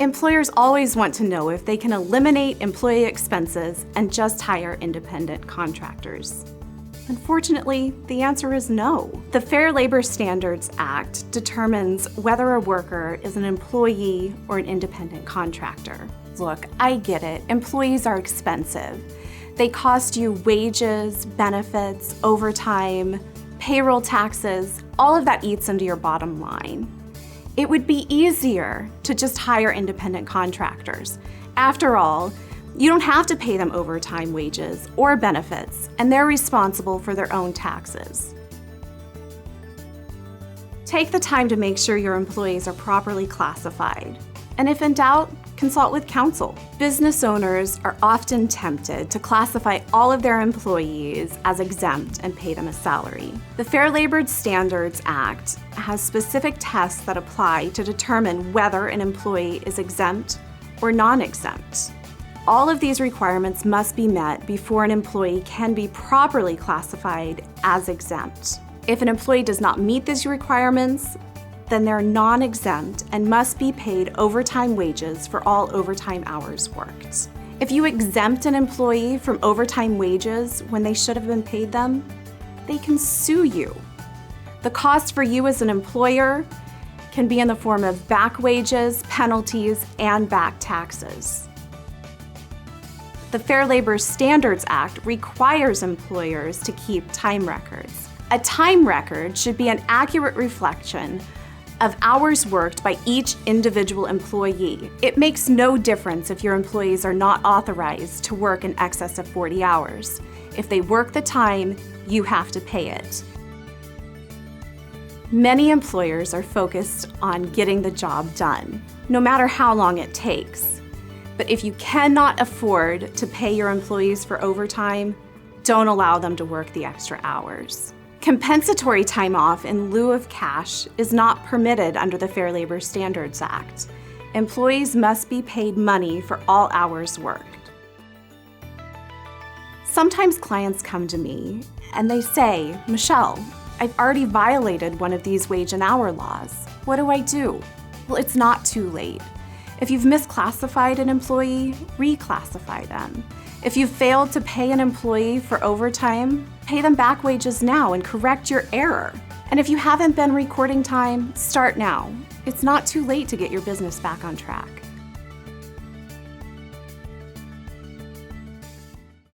Employers always want to know if they can eliminate employee expenses and just hire independent contractors. Unfortunately, the answer is no. The Fair Labor Standards Act determines whether a worker is an employee or an independent contractor. Look, I get it. Employees are expensive. They cost you wages, benefits, overtime, payroll taxes. All of that eats into your bottom line. It would be easier to just hire independent contractors. After all, you don't have to pay them overtime wages or benefits, and they're responsible for their own taxes. Take the time to make sure your employees are properly classified. And if in doubt, consult with counsel. Business owners are often tempted to classify all of their employees as exempt and pay them a salary. The Fair Labor Standards Act has specific tests that apply to determine whether an employee is exempt or non-exempt. All of these requirements must be met before an employee can be properly classified as exempt. If an employee does not meet these requirements, then they're non-exempt and must be paid overtime wages for all overtime hours worked. If you exempt an employee from overtime wages when they should have been paid them, they can sue you. The cost for you as an employer can be in the form of back wages, penalties, and back taxes. The Fair Labor Standards Act requires employers to keep time records. A time record should be an accurate reflection of hours worked by each individual employee. It makes no difference if your employees are not authorized to work in excess of 40 hours. If they work the time, you have to pay it. Many employers are focused on getting the job done, no matter how long it takes. But if you cannot afford to pay your employees for overtime, don't allow them to work the extra hours. Compensatory time off in lieu of cash is not permitted under the Fair Labor Standards Act. Employees must be paid money for all hours worked. Sometimes clients come to me and they say, "Michelle, I've already violated one of these wage and hour laws. What do I do?" Well, it's not too late. If you've misclassified an employee, reclassify them. If you've failed to pay an employee for overtime, pay them back wages now and correct your error. And if you haven't been recording time, start now. It's not too late to get your business back on track.